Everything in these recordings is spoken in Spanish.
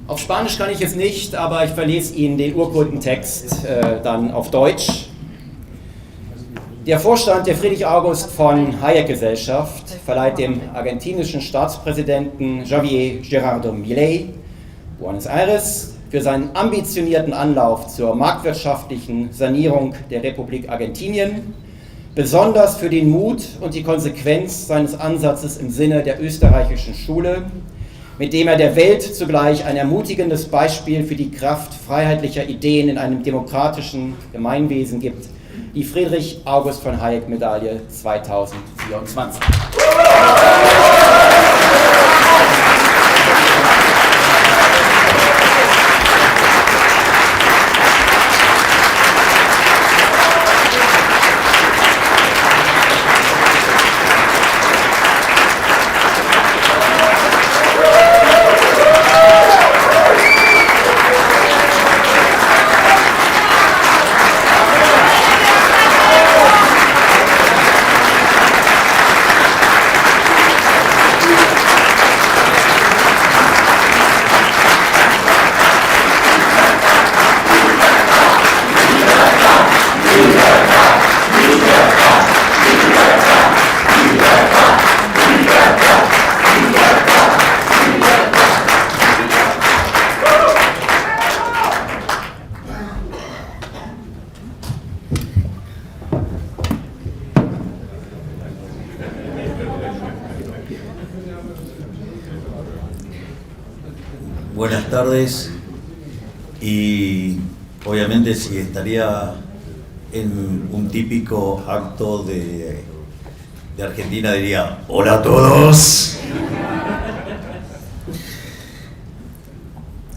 Auf Spanisch kann ich es nicht, aber ich verlese Ihnen den Urkundentext dann auf Deutsch. Der Vorstand der Friedrich August von Hayek Gesellschaft verleiht dem argentinischen Staatspräsidenten Javier Gerardo Milei Buenos Aires für seinen ambitionierten Anlauf zur marktwirtschaftlichen Sanierung der Republik Argentinien, besonders für den Mut und die Konsequenz seines Ansatzes im Sinne der österreichischen Schule, mit dem er der Welt zugleich ein ermutigendes Beispiel für die Kraft freiheitlicher Ideen in einem demokratischen Gemeinwesen gibt, die Friedrich August von Hayek Medaille 2024. Buenas tardes, y obviamente si estaría en un típico acto de Argentina diría hola a todos.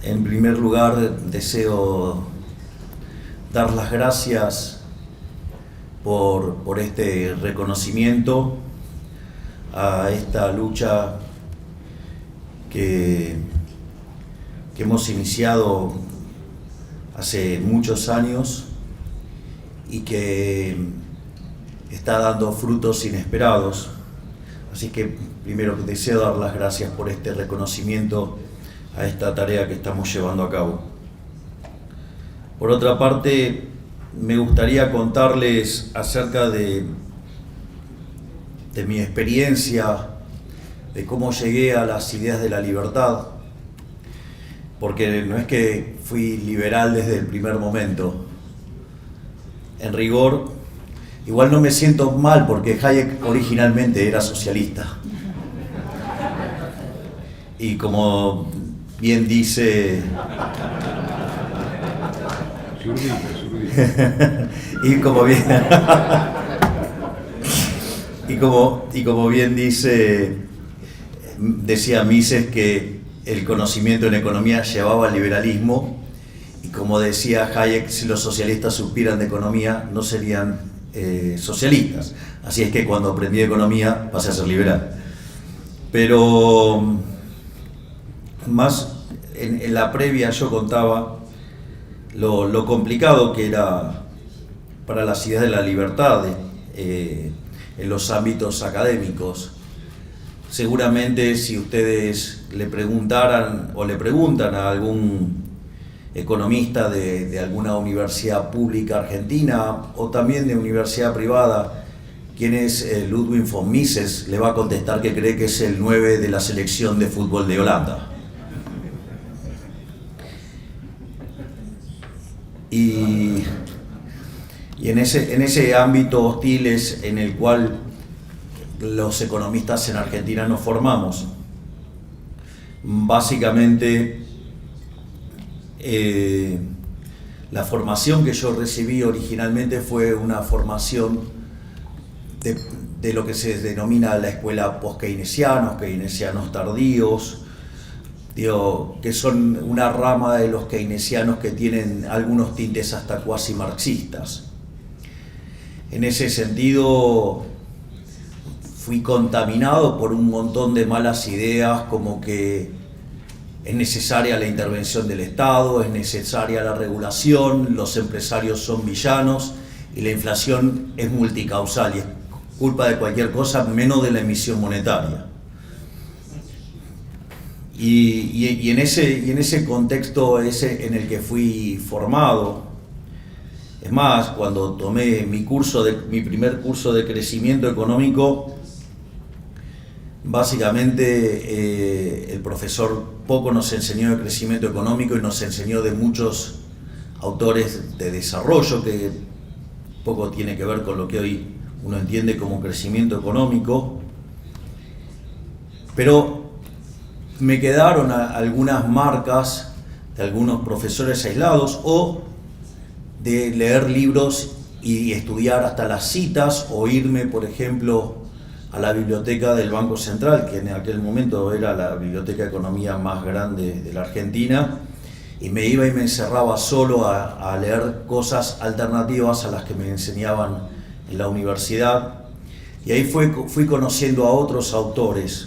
En primer lugar deseo dar las gracias por este reconocimiento a esta lucha que hemos iniciado hace muchos años y que está dando frutos inesperados. Así que primero deseo dar las gracias por este reconocimiento a esta tarea que estamos llevando a cabo. Por otra parte, me gustaría contarles acerca de mi experiencia, de cómo llegué a las ideas de la libertad, porque no es que fui liberal desde el primer momento. En rigor, igual no me siento mal porque Hayek originalmente era socialista. Y como bien dice... y como bien decía Mises que el conocimiento en economía llevaba al liberalismo, y como decía Hayek, si los socialistas supieran de economía no serían socialistas. Así es que cuando aprendí economía pasé a ser liberal. Pero más en la previa yo contaba lo complicado que era para las ideas de la libertad en los ámbitos académicos. Seguramente si ustedes le preguntaran o le preguntan a algún economista de alguna universidad pública argentina o también de universidad privada quién es Ludwig von Mises, le va a contestar que cree que es el 9 de la selección de fútbol de Holanda. Y en ese ámbito hostil es en el cual los economistas en Argentina nos formamos. Básicamente, la formación que yo recibí originalmente fue una formación de lo que se denomina la escuela post-keynesianos, keynesianos tardíos, que son una rama de los keynesianos que tienen algunos tintes hasta cuasi marxistas. En ese sentido, fui contaminado por un montón de malas ideas, como que es necesaria la intervención del Estado, es necesaria la regulación, los empresarios son villanos y la inflación es multicausal y es culpa de cualquier cosa menos de la emisión monetaria. Y en ese contexto en el que fui formado, es más, cuando tomé mi primer curso de crecimiento económico, básicamente el profesor poco nos enseñó de crecimiento económico y nos enseñó de muchos autores de desarrollo que poco tiene que ver con lo que hoy uno entiende como crecimiento económico, pero me quedaron algunas marcas de algunos profesores aislados o de leer libros y estudiar hasta las citas o irme, por ejemplo, a la biblioteca del Banco Central, que en aquel momento era la biblioteca de economía más grande de la Argentina, y me iba y me encerraba solo a leer cosas alternativas a las que me enseñaban en la universidad, y ahí fui conociendo a otros autores.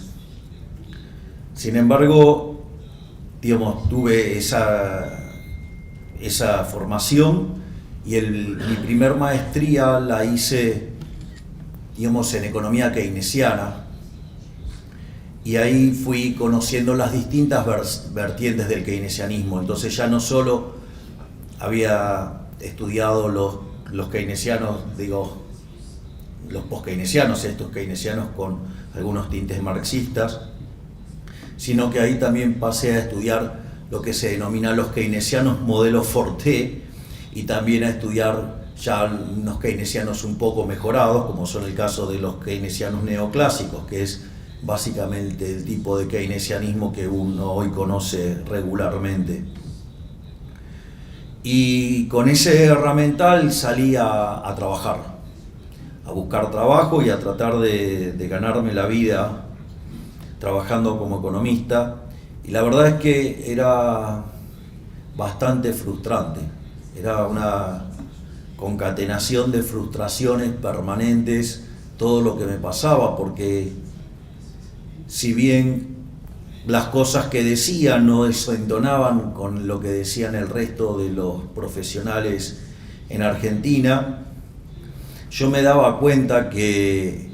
Sin embargo, digamos, tuve esa formación y mi primer maestría la hice, digamos, en economía keynesiana, y ahí fui conociendo las distintas vertientes del keynesianismo. Entonces ya no solo había estudiado los keynesianos, digo, los post-keynesianos, estos keynesianos con algunos tintes marxistas, sino que ahí también pasé a estudiar lo que se denomina los keynesianos modelo Forte, y también a estudiar ya unos keynesianos un poco mejorados, como son el caso de los keynesianos neoclásicos, que es básicamente el tipo de keynesianismo que uno hoy conoce regularmente. Y con ese herramental salí a trabajar, a buscar trabajo y a tratar de ganarme la vida trabajando como economista, y la verdad es que era bastante frustrante, era una concatenación de frustraciones permanentes todo lo que me pasaba, porque si bien las cosas que decían no desentonaban con lo que decían el resto de los profesionales en Argentina, yo me daba cuenta que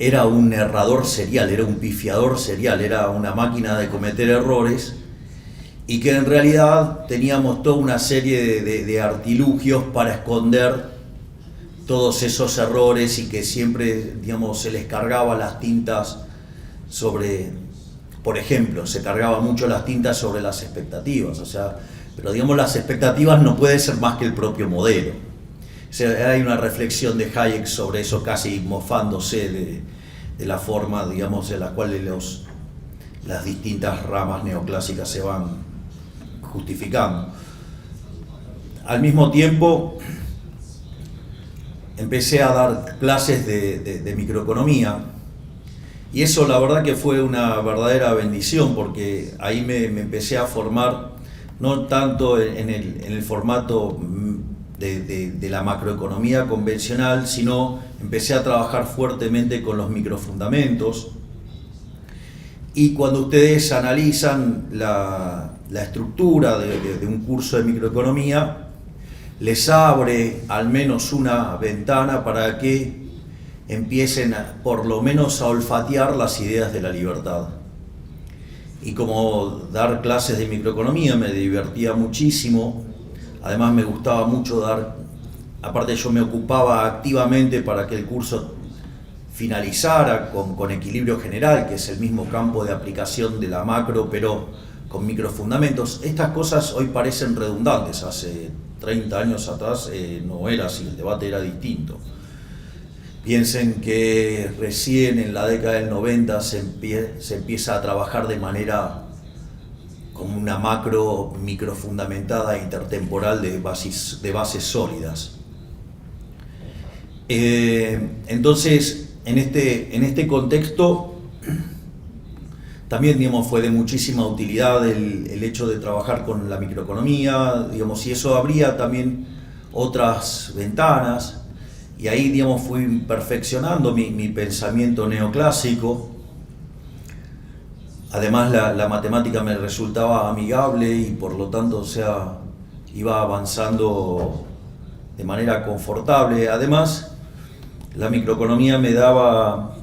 era un errador serial, era un pifiador serial, era una máquina de cometer errores, y que en realidad teníamos toda una serie de artilugios para esconder todos esos errores, y que siempre, digamos, se les cargaba las tintas sobre, por ejemplo, se cargaba mucho las tintas sobre las expectativas, o sea, pero digamos las expectativas no puede ser más que el propio modelo. O sea, hay una reflexión de Hayek sobre eso, casi mofándose de la forma, digamos, en la cual las distintas ramas neoclásicas se van justificando. Al mismo tiempo, empecé a dar clases de microeconomía, y eso la verdad que fue una verdadera bendición, porque ahí me empecé a formar, no tanto en el formato de la macroeconomía convencional, sino empecé a trabajar fuertemente con los microfundamentos. Y cuando ustedes analizan la estructura de un curso de microeconomía, les abre al menos una ventana para que empiecen por lo menos a olfatear las ideas de la libertad. Y como dar clases de microeconomía me divertía muchísimo, además me gustaba mucho dar, aparte yo me ocupaba activamente para que el curso finalizara con equilibrio general, que es el mismo campo de aplicación de la macro, pero con microfundamentos. Estas cosas hoy parecen redundantes, hace 30 años atrás no era así, el debate era distinto. Piensen que recién en la década del 90 se empieza a trabajar de manera como una macro microfundamentada intertemporal de bases sólidas. Entonces, en este contexto, también, digamos, fue de muchísima utilidad el hecho de trabajar con la microeconomía, digamos, y eso abría también otras ventanas, y ahí, digamos, fui perfeccionando mi pensamiento neoclásico. Además, la matemática me resultaba amigable y por lo tanto, o sea, iba avanzando de manera confortable. Además, la microeconomía me daba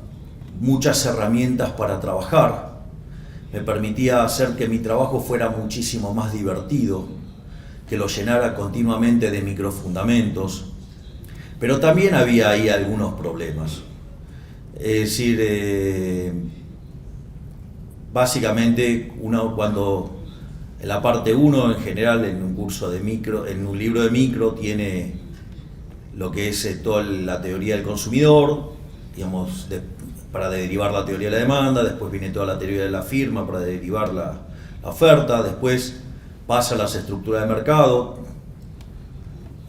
muchas herramientas para trabajar. me permitía hacer que mi trabajo fuera muchísimo más divertido, que lo llenara continuamente de microfundamentos, pero también había ahí algunos problemas. Es decir, básicamente uno cuando en la parte 1 en general en un curso de micro, en un libro de micro tiene lo que es toda la teoría del consumidor, digamos, para derivar la teoría de la demanda, después viene toda la teoría de la firma para derivar la oferta, después pasa a las estructuras de mercado,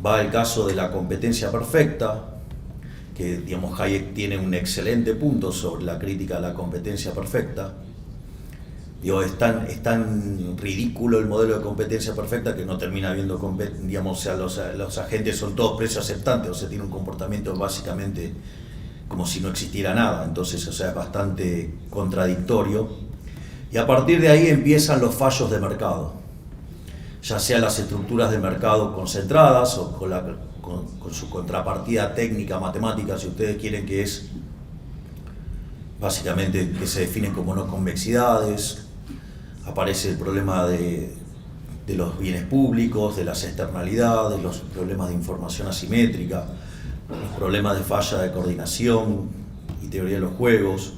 va el caso de la competencia perfecta, que digamos Hayek tiene un excelente punto sobre la crítica a la competencia perfecta. Digo, es tan ridículo el modelo de competencia perfecta que no termina habiendo, digamos, o sea, los agentes son todos precios aceptantes, o sea, tiene un comportamiento básicamente como si no existiera nada, entonces, o sea, es bastante contradictorio. Y a partir de ahí empiezan los fallos de mercado, ya sea las estructuras de mercado concentradas o con su contrapartida técnica, matemática, si ustedes quieren, que es básicamente que se definen como no convexidades. Aparece el problema de los bienes públicos, de las externalidades, los problemas de información asimétrica, los problemas de falla de coordinación y teoría de los juegos.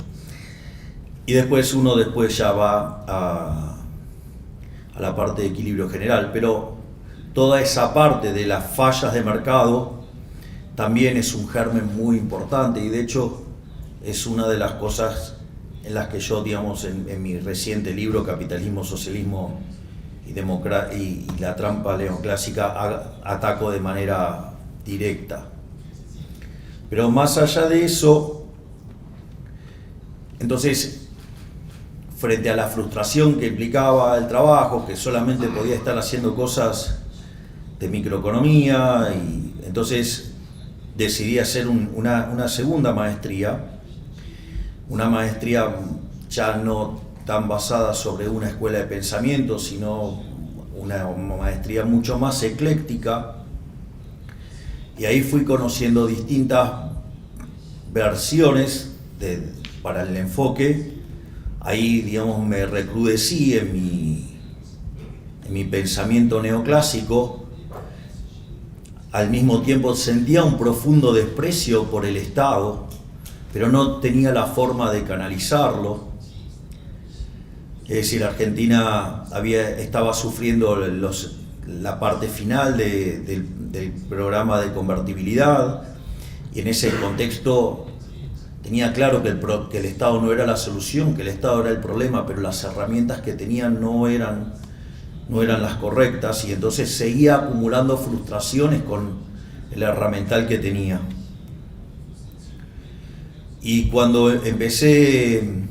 Y después uno ya va a la parte de equilibrio general, pero toda esa parte de las fallas de mercado también es un germen muy importante, y de hecho es una de las cosas en las que yo, digamos, en mi reciente libro Capitalismo, Socialismo y la trampa neoclásica ataco de manera directa. Pero más allá de eso, entonces, frente a la frustración que implicaba el trabajo, que solamente podía estar haciendo cosas de microeconomía, y entonces decidí hacer una segunda maestría, una maestría ya no tan basada sobre una escuela de pensamiento, sino una maestría mucho más ecléctica, y ahí fui conociendo distintas versiones para el enfoque. Ahí, digamos, me recrudecí en mi pensamiento neoclásico. Al mismo tiempo sentía un profundo desprecio por el Estado, pero no tenía la forma de canalizarlo. Es decir, Argentina estaba sufriendo la parte final del programa de convertibilidad, y en ese contexto tenía claro que el Estado no era la solución, que el Estado era el problema, pero las herramientas que tenían no eran las correctas, y entonces seguía acumulando frustraciones con el herramental que tenía. Y cuando empecé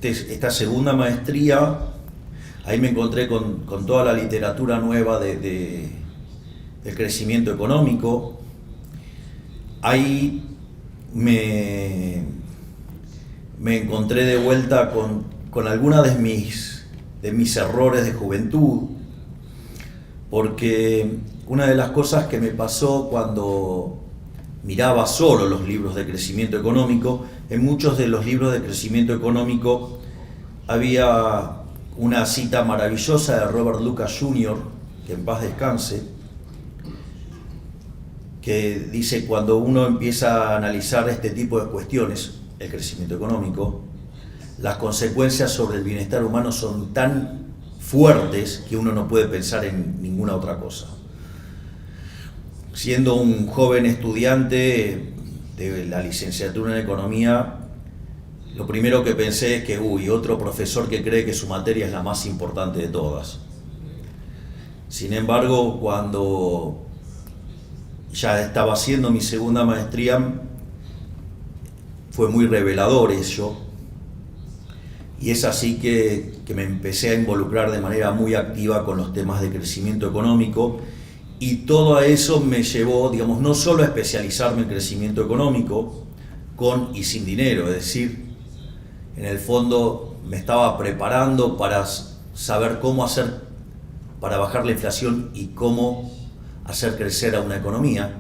esta segunda maestría, ahí me encontré con toda la literatura nueva del crecimiento económico. Ahí me encontré de vuelta con algunas de mis errores de juventud, porque una de las cosas que me pasó cuando miraba solo los libros de crecimiento económico, en muchos de los libros de crecimiento económico había una cita maravillosa de Robert Lucas Jr., que en paz descanse, que dice: cuando uno empieza a analizar este tipo de cuestiones, el crecimiento económico, las consecuencias sobre el bienestar humano son tan fuertes que uno no puede pensar en ninguna otra cosa. Siendo un joven estudiante de la licenciatura en Economía, lo primero que pensé es que, otro profesor que cree que su materia es la más importante de todas. Sin embargo, cuando ya estaba haciendo mi segunda maestría, fue muy revelador eso, y es así que me empecé a involucrar de manera muy activa con los temas de crecimiento económico, y todo eso me llevó, digamos, no solo a especializarme en crecimiento económico, con y sin dinero, es decir, en el fondo me estaba preparando para saber cómo hacer para bajar la inflación y cómo hacer crecer a una economía,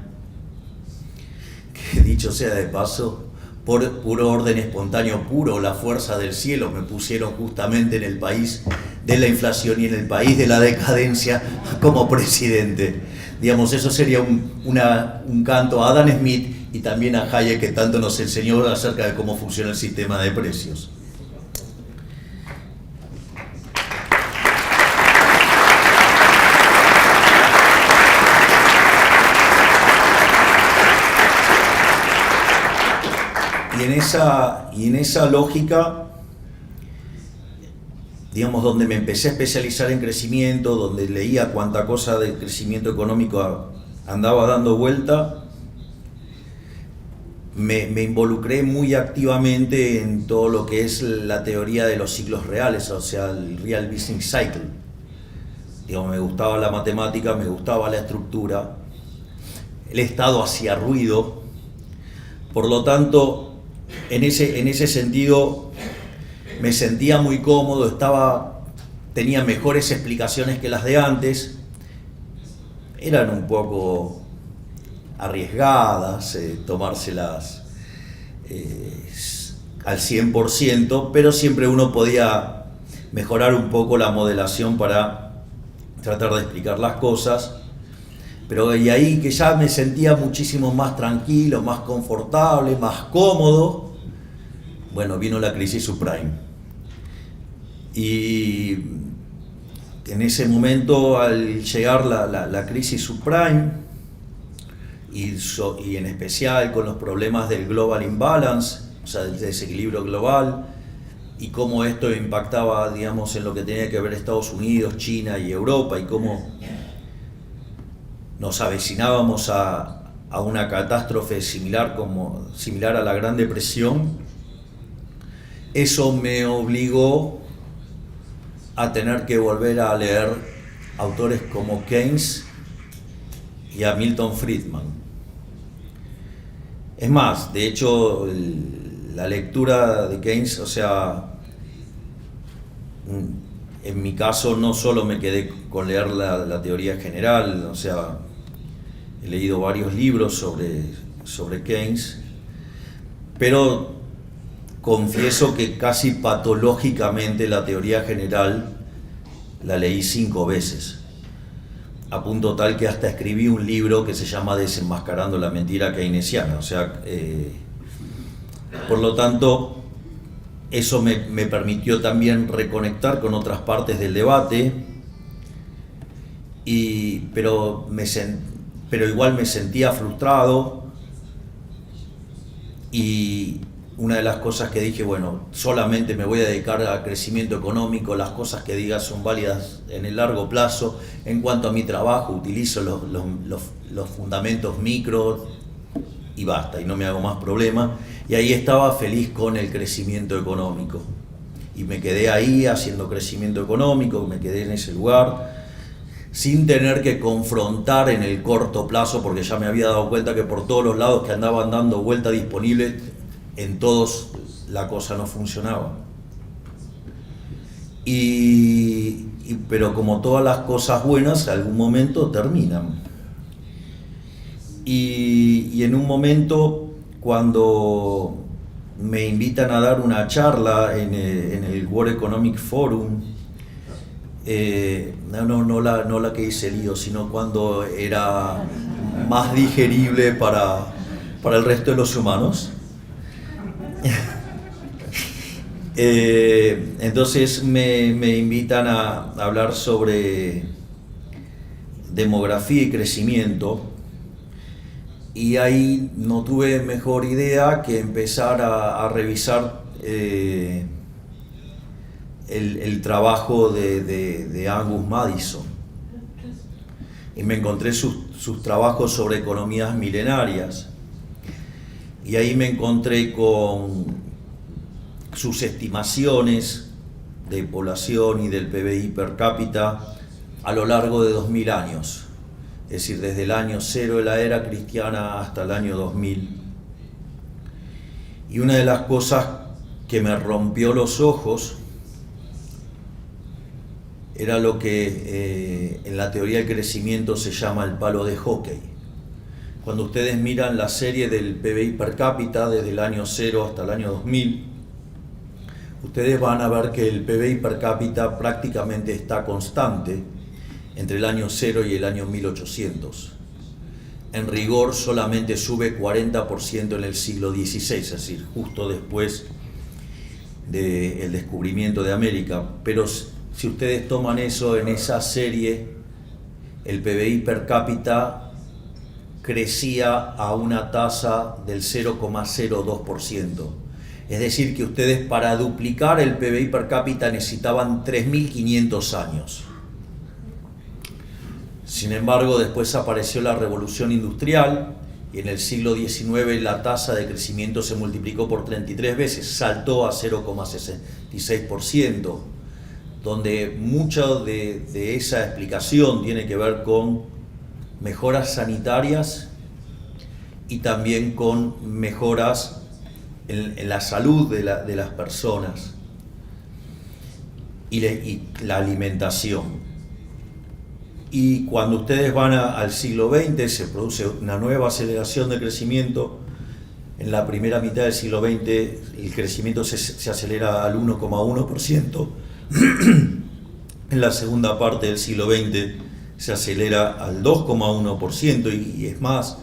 que dicho sea de paso, por puro orden espontáneo puro, la fuerza del cielo, me pusieron justamente en el país de la inflación y en el país de la decadencia como presidente. Digamos, eso sería un canto a Adam Smith y también a Hayek, que tanto nos enseñó acerca de cómo funciona el sistema de precios. Y en esa lógica, digamos, donde me empecé a especializar en crecimiento, donde leía cuánta cosa de crecimiento económico andaba dando vuelta, me involucré muy activamente en todo lo que es la teoría de los ciclos reales, o sea, el Real Business Cycle. Digamos, me gustaba la matemática, me gustaba la estructura, el Estado hacía ruido, por lo tanto, en ese sentido me sentía muy cómodo, tenía mejores explicaciones que las de antes, eran un poco arriesgadas, tomárselas al 100%, pero siempre uno podía mejorar un poco la modelación para tratar de explicar las cosas. Pero y ahí que ya me sentía muchísimo más tranquilo, más confortable, más cómodo, bueno, vino la crisis subprime. Y en ese momento, al llegar la crisis subprime, y en especial con los problemas del global imbalance, o sea, del desequilibrio global, y cómo esto impactaba, digamos, en lo que tenía que ver Estados Unidos, China y Europa, y cómo nos avecinábamos a una catástrofe similar a la Gran Depresión, eso me obligó a tener que volver a leer autores como Keynes y a Milton Friedman. Es más, de hecho, la lectura de Keynes, o sea, en mi caso no solo me quedé con leer la teoría general, o sea, he leído varios libros sobre Keynes, pero confieso que casi patológicamente la teoría general la leí 5 veces, a punto tal que hasta escribí un libro que se llama Desenmascarando la mentira keynesiana. O sea, por lo tanto, eso me permitió también reconectar con otras partes del debate, pero igual me sentía frustrado, y una de las cosas que dije, bueno, solamente me voy a dedicar al crecimiento económico, las cosas que diga son válidas en el largo plazo. En cuanto a mi trabajo, utilizo los fundamentos micro y basta, y no me hago más problema. Y ahí estaba feliz con el crecimiento económico. Y me quedé ahí haciendo crecimiento económico, me quedé en ese lugar, sin tener que confrontar en el corto plazo, porque ya me había dado cuenta que por todos los lados que andaban dando vuelta disponibles, en todos la cosa no funcionaba. Pero como todas las cosas buenas, en algún momento terminan. Y en un momento, cuando me invitan a dar una charla en el World Economic Forum, no la que hice lío, sino cuando era más digerible para el resto de los humanos. Entonces me invitan a hablar sobre demografía y crecimiento, y ahí no tuve mejor idea que empezar a revisar el trabajo de Angus Madison, y me encontré sus trabajos sobre economías milenarias, y ahí me encontré con sus estimaciones de población y del PBI per cápita a lo largo de 2000 años, es decir, desde el año 0 de la era cristiana hasta el año 2000. Y una de las cosas que me rompió los ojos era lo que en la teoría del crecimiento se llama el palo de hockey. cuando ustedes miran la serie del PBI per cápita desde el año 0 hasta el año 2000, ustedes van a ver que el PBI per cápita prácticamente está constante entre el año 0 y el año 1800. En rigor solamente sube 40% en el siglo XVI, es decir, justo después del descubrimiento de América. Pero si ustedes toman eso en esa serie, el PBI per cápita crecía a una tasa del 0,02%. Es decir, que ustedes para duplicar el PBI per cápita necesitaban 3.500 años. Sin embargo, después apareció la Revolución Industrial y en el siglo XIX la tasa de crecimiento se multiplicó por 33 veces, saltó a 0,66%, donde mucho de esa explicación tiene que ver con mejoras sanitarias y también con mejoras en la salud de las personas y la alimentación. Y cuando ustedes van al siglo XX se produce una nueva aceleración de crecimiento. En la primera mitad del siglo XX el crecimiento se acelera al 1,1%. En la segunda parte del siglo XX se acelera al 2,1%, y es más,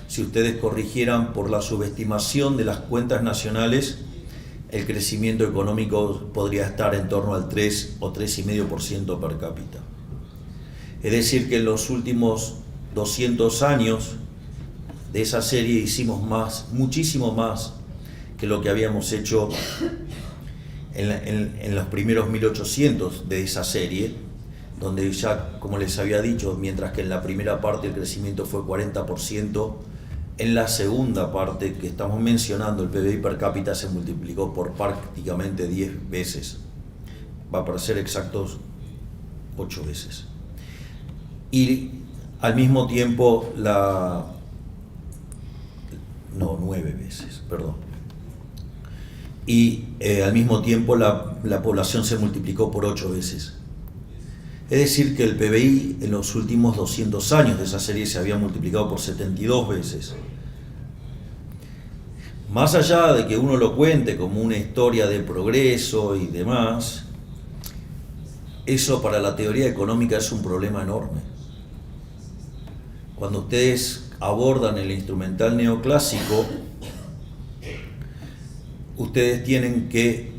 si ustedes corrigieran por la subestimación de las cuentas nacionales, el crecimiento económico podría estar en torno al 3 o 3,5% per cápita. Es decir, que en los últimos 200 años de esa serie hicimos muchísimo más que lo que habíamos hecho en los primeros 1800 de esa serie, donde ya, como les había dicho, mientras que en la primera parte el crecimiento fue 40%, en la segunda parte que estamos mencionando el PBI per cápita se multiplicó por prácticamente 10 veces, para ser exactos 8 veces. Y al mismo tiempo 9 veces, perdón. Y al mismo tiempo la población se multiplicó por 8 veces. Es decir, que el PBI en los últimos 200 años de esa serie se había multiplicado por 72 veces. Más allá de que uno lo cuente como una historia del progreso y demás, eso para la teoría económica es un problema enorme. Cuando ustedes abordan el instrumental neoclásico, ustedes tienen que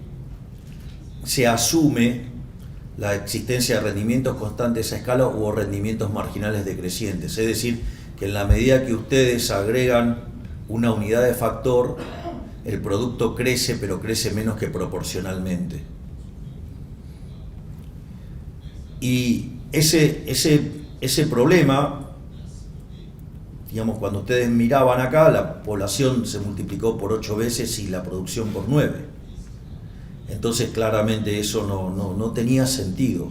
se asume la existencia de rendimientos constantes a escala o rendimientos marginales decrecientes. Es decir, que en la medida que ustedes agregan una unidad de factor, el producto crece, pero crece menos que proporcionalmente. Y ese problema, digamos, cuando ustedes miraban acá, la población se multiplicó por 8 veces y la producción por 9. Entonces claramente eso no tenía sentido.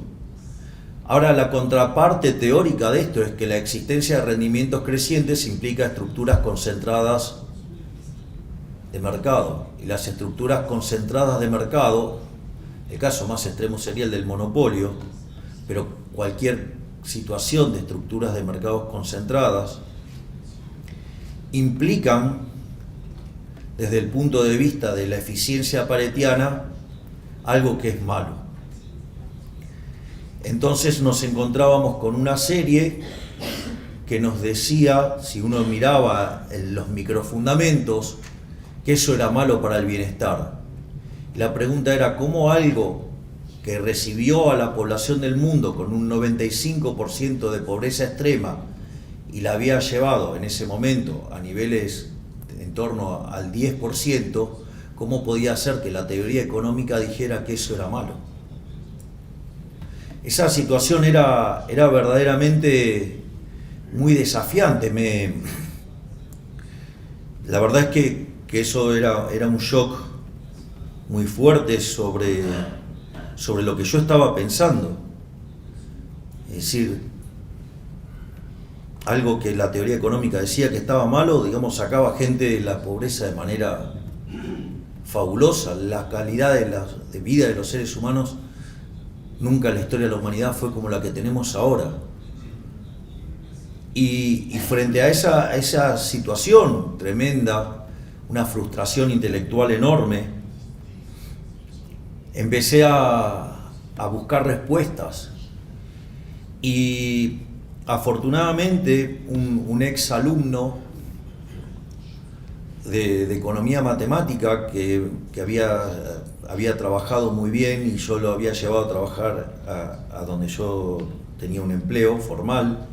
Ahora, la contraparte teórica de esto es que la existencia de rendimientos crecientes implica estructuras concentradas de mercado. Y las estructuras concentradas de mercado, el caso más extremo sería el del monopolio, pero cualquier situación de estructuras de mercados concentradas implican, desde el punto de vista de la eficiencia paretiana, algo que es malo. Entonces nos encontrábamos con una serie que nos decía, si uno miraba en los microfundamentos, que eso era malo para el bienestar. La pregunta era cómo algo que recibió a la población del mundo con un 95% de pobreza extrema y la había llevado en ese momento a niveles en torno al 10%, ¿cómo podía ser que la teoría económica dijera que eso era malo? Esa situación era verdaderamente muy desafiante. La verdad es que eso era un shock muy fuerte sobre lo que yo estaba pensando. Es decir, algo que la teoría económica decía que estaba malo, digamos, sacaba gente de la pobreza de manera fabulosa. La calidad de vida de los seres humanos nunca en la historia de la humanidad fue como la que tenemos ahora. Y frente a esa situación tremenda, una frustración intelectual enorme, empecé a buscar respuestas. Y afortunadamente un ex alumno de economía matemática que había trabajado muy bien y yo lo había llevado a trabajar a donde yo tenía un empleo formal,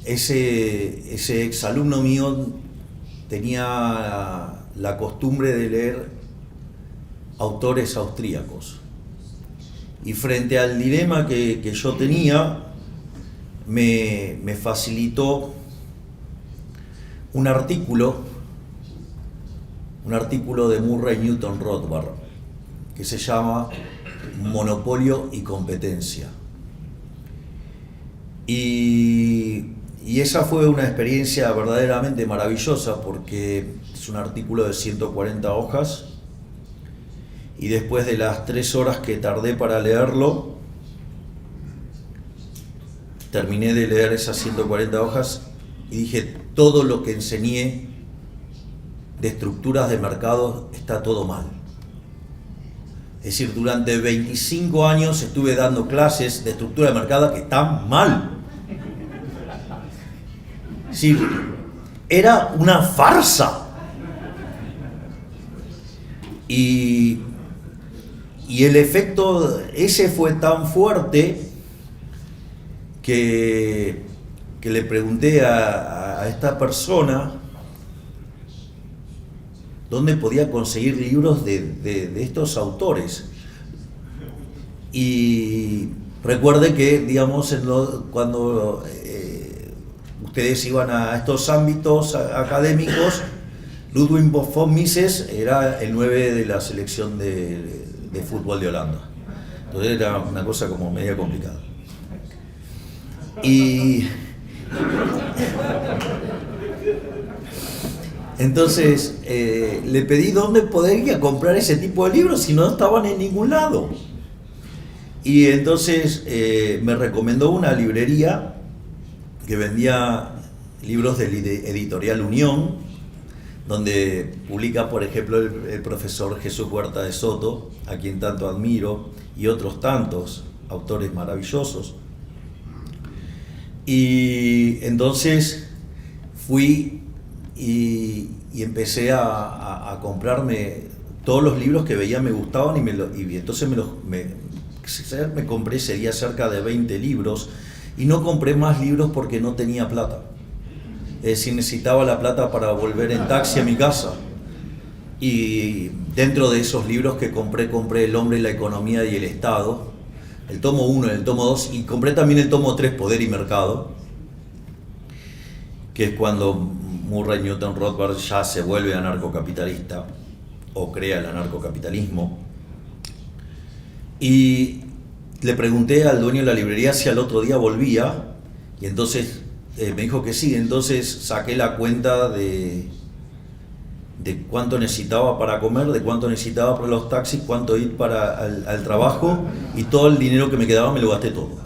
ese exalumno mío tenía la costumbre de leer autores austríacos. Y frente al dilema que yo tenía, me facilitó un artículo de Murray Newton Rothbard que se llama Monopolio y Competencia. Y esa fue una experiencia verdaderamente maravillosa porque es un artículo de 140 hojas y después de las 3 horas que tardé para leerlo, terminé de leer esas 140 hojas y dije, todo lo que enseñé de estructuras de mercado está todo mal. Es decir, durante 25 años estuve dando clases de estructura de mercado que están mal. Es decir, era una farsa. Y el efecto ese fue tan fuerte que le pregunté a esta persona dónde podía conseguir libros de estos autores. Y recuerde que, digamos, cuando ustedes iban a estos ámbitos académicos, Ludwig von Mises era el 9 de la selección de fútbol de Holanda. Entonces era una cosa como media complicada. Y entonces le pedí dónde podría comprar ese tipo de libros si no estaban en ningún lado. Y entonces me recomendó una librería que vendía libros de Editorial Unión, donde publica, por ejemplo, el profesor Jesús Huerta de Soto, a quien tanto admiro, y otros tantos autores maravillosos. Y entonces fui y empecé a comprarme todos los libros que veía me gustaban y entonces me compré, sería cerca de 20 libros, y no compré más libros porque no tenía plata. Es decir, necesitaba la plata para volver en taxi a mi casa. Y dentro de esos libros que compré El hombre, la economía y el Estado, el tomo 1 y el tomo 2, y compré también el tomo 3, Poder y Mercado, que es cuando Murray Newton Rothbard ya se vuelve anarcocapitalista o crea el anarcocapitalismo. Y le pregunté al dueño de la librería si al otro día volvía, y entonces me dijo que sí. Entonces saqué la cuenta de cuánto necesitaba para comer, de cuánto necesitaba para los taxis, cuánto ir al trabajo, y todo el dinero que me quedaba me lo gasté todo.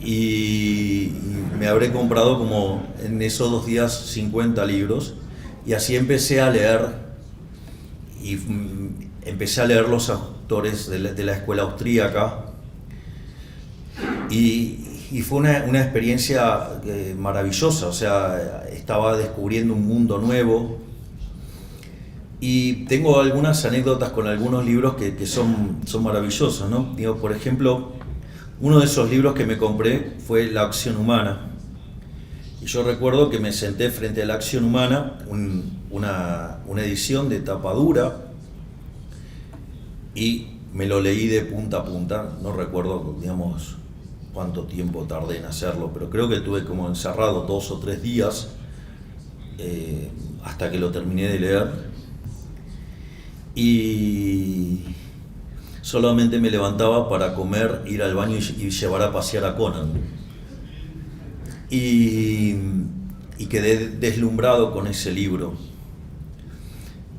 Y me habré comprado como en esos 2 días 50 libros, y así empecé a leer, y empecé a leer los autores de la escuela austríaca, y fue una experiencia maravillosa. O sea, estaba descubriendo un mundo nuevo, y tengo algunas anécdotas con algunos libros que son maravillosos, ¿no? Digo, por ejemplo, uno de esos libros que me compré fue La acción humana, y yo recuerdo que me senté frente a La acción humana, una edición de tapa dura, y me lo leí de punta a punta. No recuerdo, digamos, cuánto tiempo tardé en hacerlo, pero creo que tuve como encerrado 2 o 3 días hasta que lo terminé de leer. Y solamente me levantaba para comer, ir al baño y llevar a pasear a Conan. Y quedé deslumbrado con ese libro.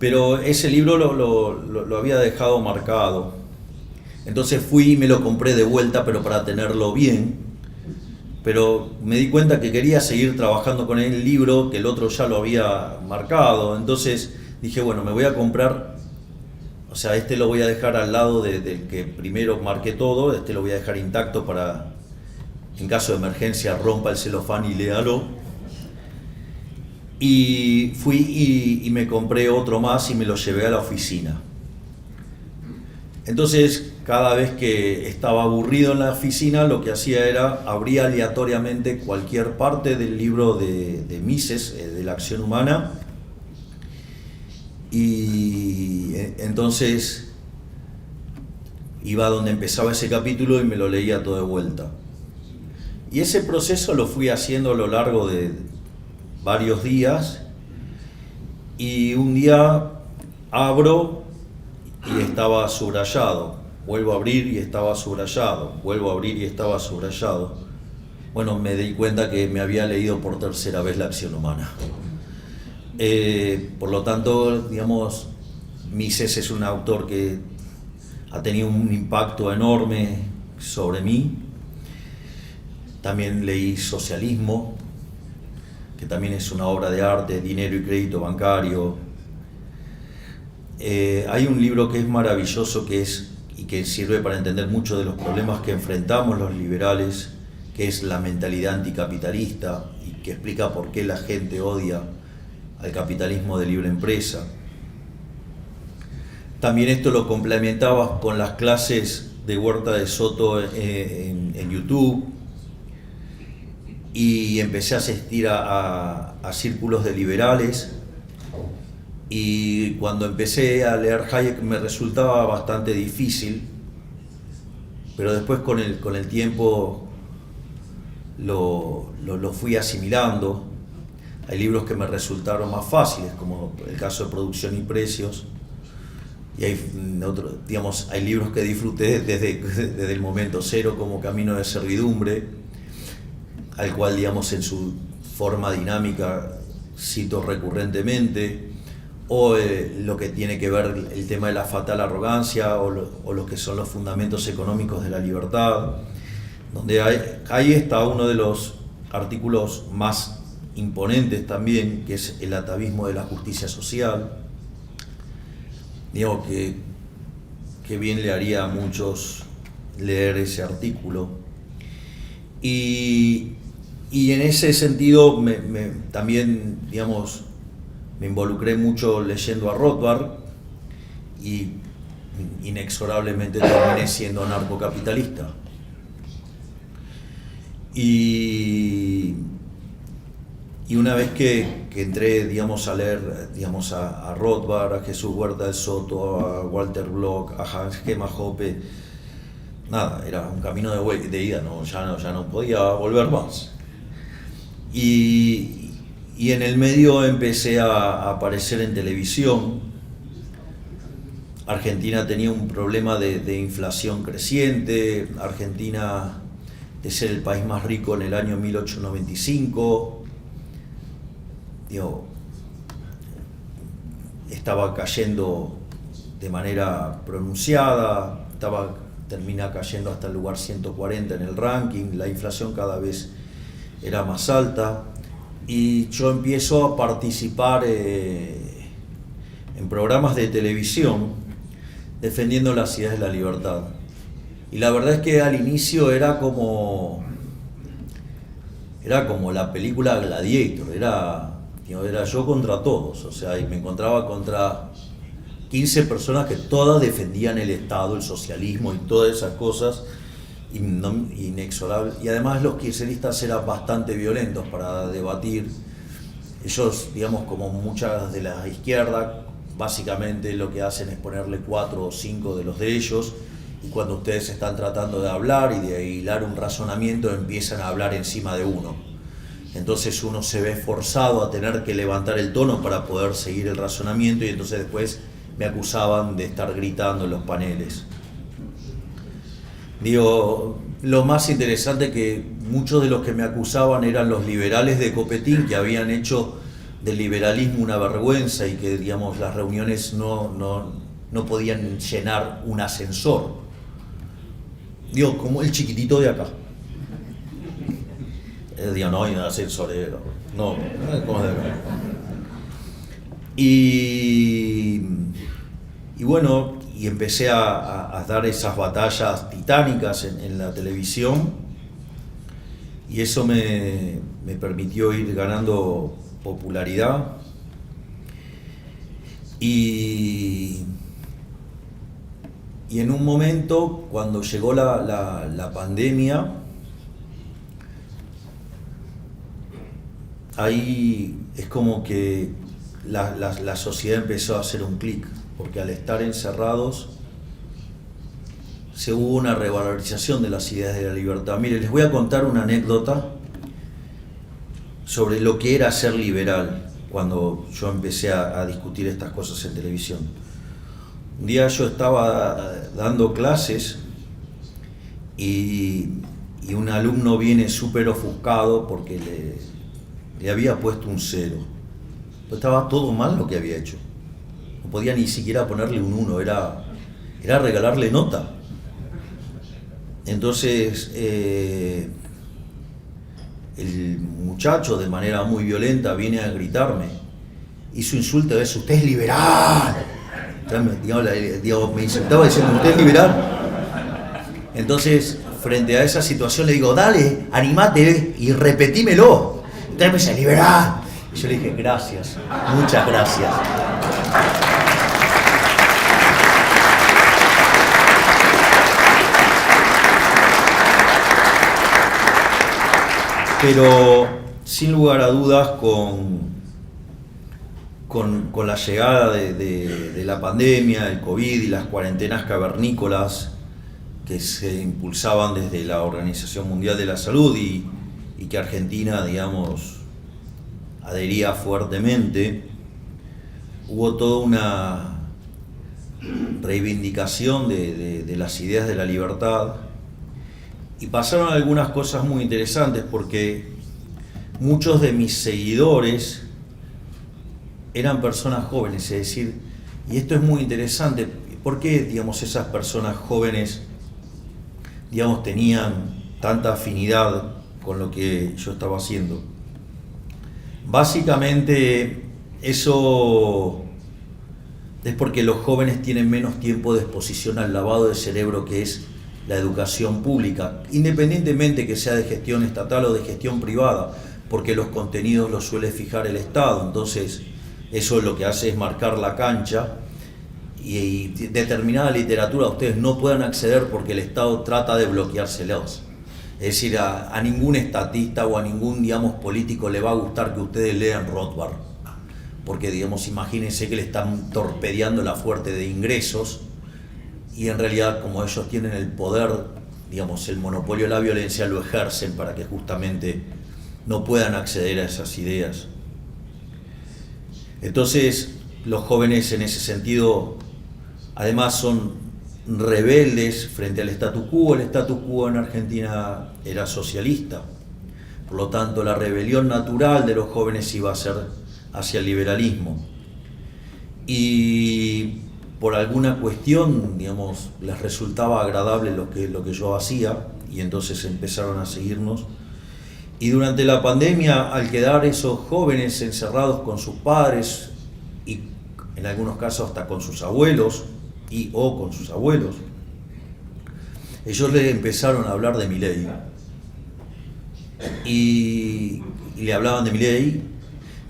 Pero ese libro lo había dejado marcado. Entonces fui y me lo compré de vuelta, pero para tenerlo bien. Pero me di cuenta que quería seguir trabajando con el libro, que el otro ya lo había marcado. Entonces dije, bueno, me voy a comprar, o sea, este lo voy a dejar al lado del que primero marqué todo, este lo voy a dejar intacto para, en caso de emergencia, rompa el celofán y léalo. Y fui y me compré otro más y me lo llevé a la oficina. Entonces, cada vez que estaba aburrido en la oficina, lo que hacía era abría aleatoriamente cualquier parte del libro de Mises, de la acción humana, y entonces iba donde empezaba ese capítulo y me lo leía todo de vuelta. Y ese proceso lo fui haciendo a lo largo de varios días, y un día abro y estaba subrayado, vuelvo a abrir y estaba subrayado, vuelvo a abrir y estaba subrayado. Bueno, me di cuenta que me había leído por tercera vez La acción humana. Por lo tanto, digamos, Mises es un autor que ha tenido un impacto enorme sobre mí. También leí Socialismo, que también es una obra de arte, Dinero y crédito bancario. Hay un libro que es maravilloso y que sirve para entender mucho de los problemas que enfrentamos los liberales, que es La mentalidad anticapitalista, y que explica por qué la gente odia al capitalismo de libre empresa. También esto lo complementaba con las clases de Huerta de Soto en YouTube, y empecé a asistir a círculos de liberales. Y cuando empecé a leer Hayek me resultaba bastante difícil, pero después con el tiempo lo fui asimilando. Hay libros que me resultaron más fáciles, como el caso de Producción y Precios, y hay libros que disfruté desde el momento cero, como Camino de Servidumbre, al cual, digamos, en su forma dinámica cito recurrentemente, o lo que tiene que ver el tema de la fatal arrogancia, o lo que son los fundamentos económicos de la libertad, donde ahí está uno de los artículos más imponentes también, que es El atavismo de la justicia social. Digo que bien le haría a muchos leer ese artículo. Y en ese sentido también, digamos, me involucré mucho leyendo a Rothbard, y inexorablemente terminé siendo anarcocapitalista. Y una vez que entré, digamos, a leer, digamos, a Rothbard, a Jesús Huerta de Soto, a Walter Block, a Hans Gemma Hoppe, nada, era un camino de ida, ya no podía volver más. Y en el medio empecé a aparecer en televisión. Argentina tenía un problema de inflación creciente. Argentina, de ser el país más rico en el año 1895, estaba cayendo de manera pronunciada, termina cayendo hasta el lugar 140 en el ranking, la inflación cada vez era más alta, y yo empiezo a participar en programas de televisión defendiendo las ideas de la libertad. Y la verdad es que al inicio era como la película Gladiator, era yo contra todos, o sea, y me encontraba contra 15 personas que todas defendían el Estado, el socialismo y todas esas cosas inexorables. Y además los kirchneristas eran bastante violentos para debatir. Ellos, digamos, como muchas de la izquierda, básicamente lo que hacen es ponerle 4 o 5 de los de ellos, y cuando ustedes están tratando de hablar y de hilar un razonamiento, empiezan a hablar encima de uno. Entonces uno se ve forzado a tener que levantar el tono para poder seguir el razonamiento, y entonces después me acusaban de estar gritando en los paneles. Lo más interesante que muchos de los que me acusaban eran los liberales de Copetín, que habían hecho del liberalismo una vergüenza, y que, digamos, las reuniones no podían llenar un ascensor. Digo, como el chiquitito de acá. Digo, no, y ascensorero. No, ¿cómo es de acá? Y bueno, y empecé a dar esas batallas titánicas en la televisión, y eso me permitió ir ganando popularidad. Y en un momento, cuando llegó la pandemia, ahí es como que la sociedad empezó a hacer un clic, porque al estar encerrados hubo una revalorización de las ideas de la libertad. Mire, les voy a contar una anécdota sobre lo que era ser liberal cuando yo empecé a discutir estas cosas en televisión. Un día yo estaba dando clases y un alumno viene súper ofuscado porque le había puesto un 0. Pero estaba todo mal lo que había hecho. No podía ni siquiera ponerle un 1, era regalarle nota. Entonces el muchacho, de manera muy violenta, viene a gritarme y su insulto es: usted es liberal. Me insultaba diciendo: usted es liberal. Entonces, frente a esa situación, le digo: dale, animate y repetímelo. Entonces me dice: liberal. Y yo le dije: gracias, muchas gracias. Pero sin lugar a dudas, con la llegada de la pandemia, el COVID y las cuarentenas cavernícolas que se impulsaban desde la Organización Mundial de la Salud y que Argentina, digamos, adhería fuertemente, hubo toda una reivindicación de las ideas de la libertad. Y pasaron algunas cosas muy interesantes, porque muchos de mis seguidores eran personas jóvenes, es decir, y esto es muy interesante, ¿por qué, digamos, esas personas jóvenes, digamos, tenían tanta afinidad con lo que yo estaba haciendo? Básicamente eso es porque los jóvenes tienen menos tiempo de exposición al lavado de cerebro que es la educación pública, independientemente que sea de gestión estatal o de gestión privada, porque los contenidos los suele fijar el Estado. Entonces eso lo que hace es marcar la cancha, y determinada literatura ustedes no puedan acceder porque el Estado trata de bloqueárselos. Es decir, a ningún estatista o a ningún, digamos, político le va a gustar que ustedes lean Rothbard, porque, digamos, imagínense que le están torpedeando la fuente de ingresos, y en realidad, como ellos tienen el poder, digamos, el monopolio de la violencia, lo ejercen para que justamente no puedan acceder a esas ideas. Entonces, los jóvenes en ese sentido, además, son rebeldes frente al status quo. El status quo en Argentina era socialista, por lo tanto la rebelión natural de los jóvenes iba a ser hacia el liberalismo, y por alguna cuestión, digamos, les resultaba agradable lo que yo hacía, y entonces empezaron a seguirnos. Y durante la pandemia, al quedar esos jóvenes encerrados con sus padres y en algunos casos hasta con sus abuelos o con sus abuelos, ellos le empezaron a hablar de Milei, y le hablaban de Milei.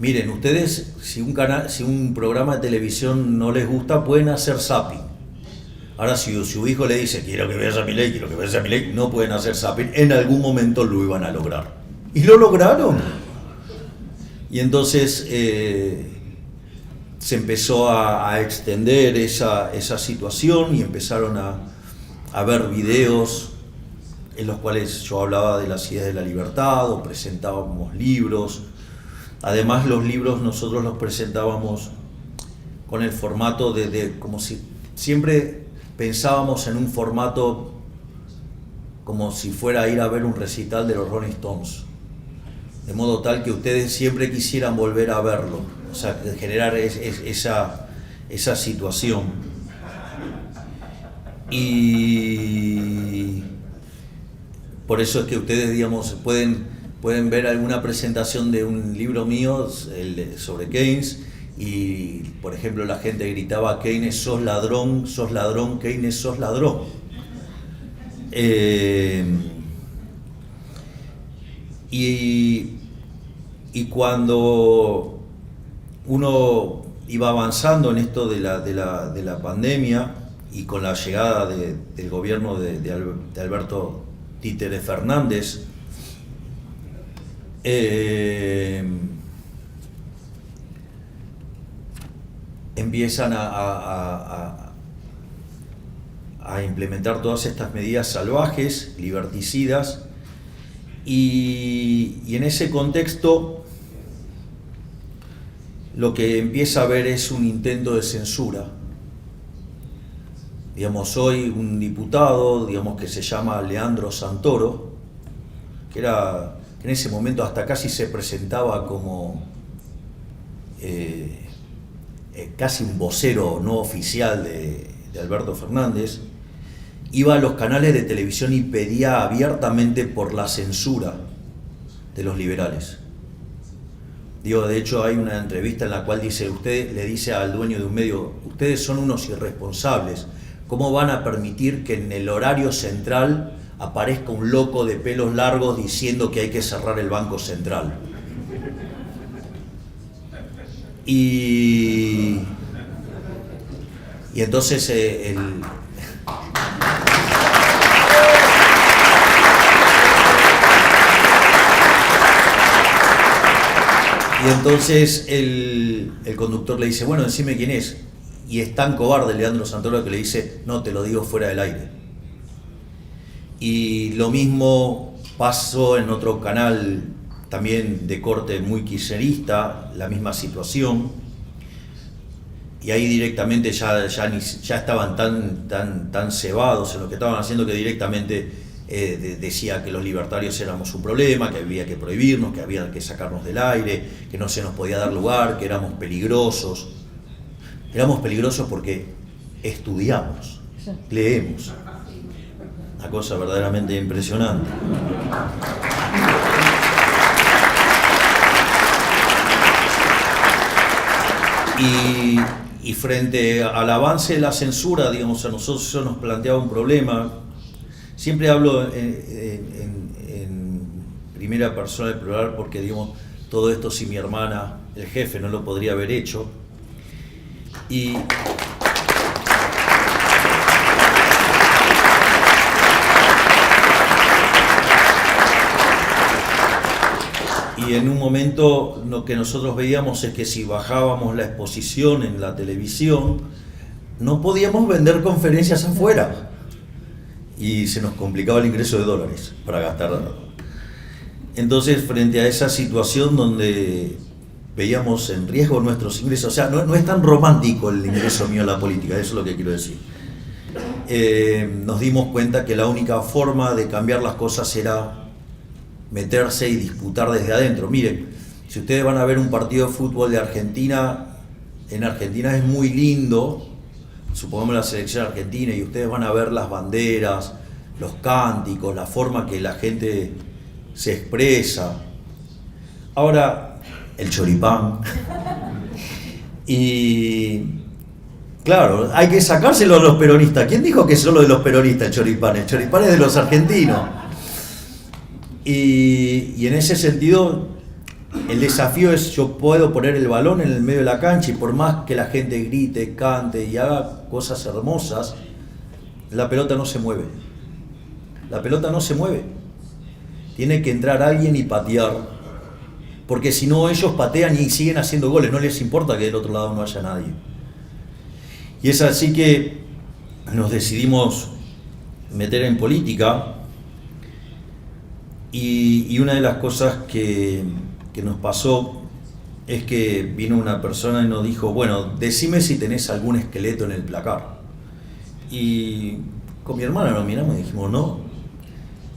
Miren, ustedes, si un programa de televisión no les gusta, pueden hacer zapping. Ahora, si su hijo le dice: quiero que veas a Milei, quiero que veas a Milei, no pueden hacer zapping. En algún momento lo iban a lograr. Y lo lograron. Y entonces se empezó a extender esa situación, y empezaron a ver videos en los cuales yo hablaba de las ideas de la libertad, o presentábamos libros. Además, los libros nosotros los presentábamos con el formato como si siempre pensábamos en un formato como si fuera a ir a ver un recital de los Rolling Stones, de modo tal que ustedes siempre quisieran volver a verlo, o sea, generar esa situación. Y Por eso es que ustedes, digamos, pueden ver alguna presentación de un libro mío sobre Keynes, y por ejemplo la gente gritaba: Keynes, sos ladrón, Keynes, sos ladrón. Y cuando uno iba avanzando en esto de la pandemia, y con la llegada del gobierno de Alberto Títere Fernández, empiezan a implementar todas estas medidas salvajes, liberticidas, y en ese contexto lo que empieza a haber es un intento de censura. Digamos, hoy un diputado, digamos, que se llama Leandro Santoro, que en ese momento hasta casi se presentaba como casi un vocero no oficial de Alberto Fernández, iba a los canales de televisión y pedía abiertamente por la censura de los liberales. De hecho hay una entrevista en la cual usted le dice al dueño de un medio: ustedes son unos irresponsables, ¿cómo van a permitir que en el horario central aparezca un loco de pelos largos diciendo que hay que cerrar el Banco Central? Y entonces el conductor le dice: bueno, decime quién es. Y es tan cobarde Leandro Santoro que le dice: no, te lo digo fuera del aire. Y lo mismo pasó en otro canal también de corte muy kirchnerista, la misma situación, y ahí directamente ya estaban tan cebados en lo que estaban haciendo, que directamente decía que los libertarios éramos un problema, que había que prohibirnos, que había que sacarnos del aire, que no se nos podía dar lugar, que éramos peligrosos. Éramos peligrosos porque estudiamos, leemos. Una cosa verdaderamente impresionante. Y frente al avance de la censura, digamos, a nosotros eso nos planteaba un problema. Siempre hablo en primera persona del plural porque, digamos, todo esto sin mi hermana, el jefe, no lo podría haber hecho. Y en un momento lo que nosotros veíamos es que si bajábamos la exposición en la televisión, no podíamos vender conferencias afuera y se nos complicaba el ingreso de dólares para gastar. Entonces, frente a esa situación donde veíamos en riesgo nuestros ingresos, o sea, no es tan romántico el ingreso mío a la política, eso es lo que quiero decir. Nos dimos cuenta que la única forma de cambiar las cosas era meterse y disputar desde adentro. Miren, si ustedes van a ver un partido de fútbol de Argentina, en Argentina es muy lindo, supongamos la selección argentina, y ustedes van a ver las banderas, los cánticos, la forma que la gente se expresa. Ahora, el choripán. Y claro, hay que sacárselo a los peronistas. ¿Quién dijo que es solo de los peronistas el choripán? El choripán es de los argentinos. Y en ese sentido, el desafío es: yo puedo poner el balón en el medio de la cancha, y por más que la gente grite, cante y haga cosas hermosas, la pelota no se mueve. La pelota no se mueve. Tiene que entrar alguien y patear, porque si no, ellos patean y siguen haciendo goles, no les importa que del otro lado no haya nadie. Y es así que nos decidimos meter en política, y una de las cosas que nos pasó es que vino una persona y nos dijo: bueno, decime si tenés algún esqueleto en el placar. Y con mi hermana nos miramos y dijimos: no.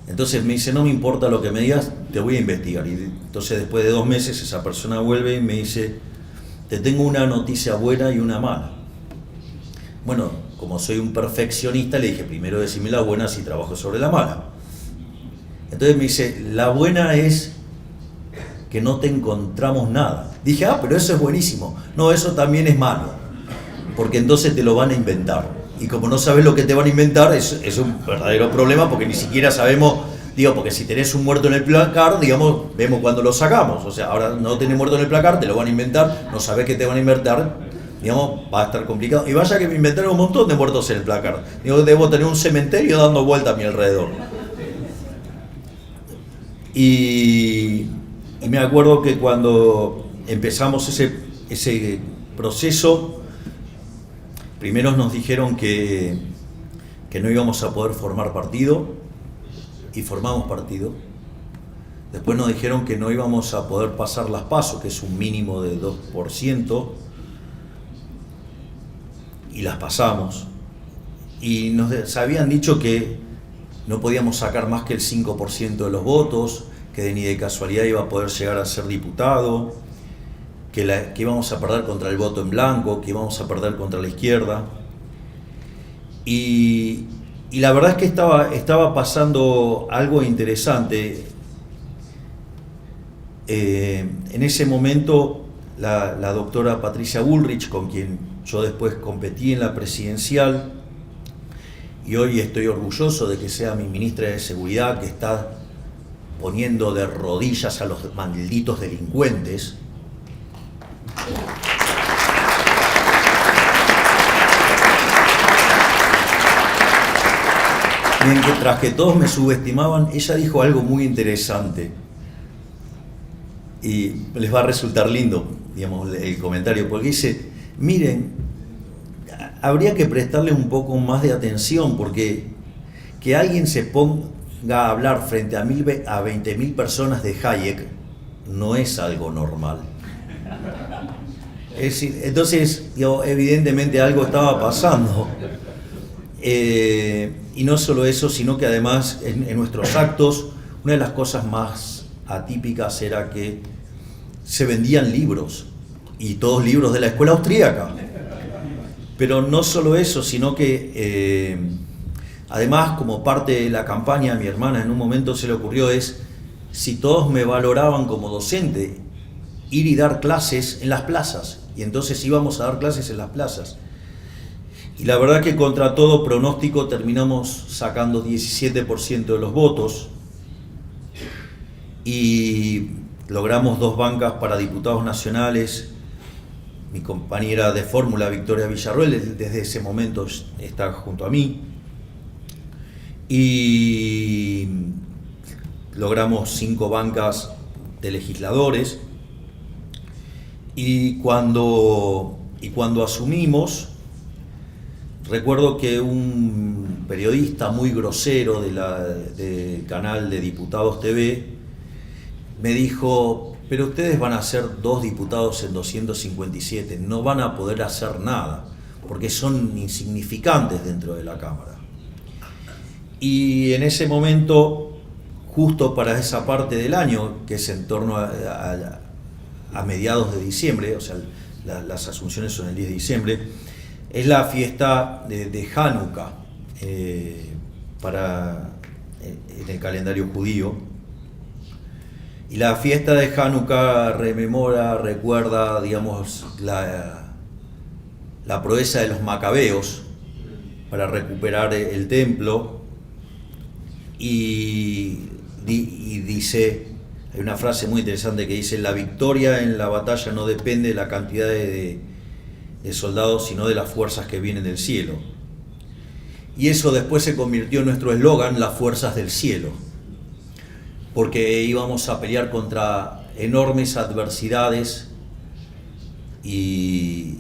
Entonces me dice: no me importa lo que me digas, te voy a investigar. Y entonces, después de 2 meses, esa persona vuelve y me dice: te tengo una noticia buena y una mala. Bueno, como soy un perfeccionista, le dije: primero decime la buena, si trabajo sobre la mala. Entonces me dice, la buena es que no te encontramos nada. Dije, pero eso es buenísimo. No, eso también es malo, porque entonces te lo van a inventar. Y como no sabes lo que te van a inventar, es un verdadero problema, porque ni siquiera sabemos, porque si tenés un muerto en el placard, vemos cuando lo sacamos. O sea, ahora no tenés muerto en el placard, te lo van a inventar, no sabés qué te van a inventar, va a estar complicado. Y vaya que me inventaron un montón de muertos en el placard. Debo tener un cementerio dando vuelta a mi alrededor. Y me acuerdo que cuando empezamos ese proceso, primero nos dijeron que no íbamos a poder formar partido, y formamos partido. Después nos dijeron que no íbamos a poder pasar las PASO, que es un mínimo de 2%, y las pasamos. Y nos habían dicho que no podíamos sacar más que el 5% de los votos, que ni de casualidad iba a poder llegar a ser diputado, que íbamos a perder contra el voto en blanco, que íbamos a perder contra la izquierda. Y la verdad es que estaba pasando algo interesante. En ese momento la doctora Patricia Bullrich, con quien yo después competí en la presidencial, y hoy estoy orgulloso de que sea mi ministra de Seguridad, que está poniendo de rodillas a los malditos delincuentes. Mientras que todos me subestimaban, ella dijo algo muy interesante. Y les va a resultar lindo, el comentario, porque dice, miren, habría que prestarle un poco más de atención, porque que alguien se ponga a hablar frente a 20.000 personas de Hayek no es algo normal. Es decir, entonces, evidentemente algo estaba pasando. Y no solo eso, sino que además en nuestros actos, una de las cosas más atípicas era que se vendían libros, y todos libros de la escuela austríaca. Pero no solo eso, sino que además, como parte de la campaña, a mi hermana en un momento se le ocurrió si todos me valoraban como docente, ir y dar clases en las plazas. Y entonces íbamos a dar clases en las plazas. Y la verdad que contra todo pronóstico terminamos sacando 17% de los votos y logramos 2 bancas para diputados nacionales. Mi compañera de fórmula, Victoria Villarroel, desde ese momento está junto a mí. Y logramos 5 bancas de legisladores. Y cuando asumimos, recuerdo que un periodista muy grosero del canal de Diputados TV me dijo, pero ustedes van a ser 2 diputados en 257, no van a poder hacer nada, porque son insignificantes dentro de la Cámara. Y en ese momento, justo para esa parte del año, que es en torno a mediados de diciembre, o sea, las asunciones son el 10 de diciembre, es la fiesta de Hanukkah en el calendario judío. Y la fiesta de Hanukkah recuerda, la proeza de los macabeos para recuperar el templo. Y dice, hay una frase muy interesante que dice, la victoria en la batalla no depende de la cantidad de soldados, sino de las fuerzas que vienen del cielo. Y eso después se convirtió en nuestro eslogan, las fuerzas del cielo, porque íbamos a pelear contra enormes adversidades y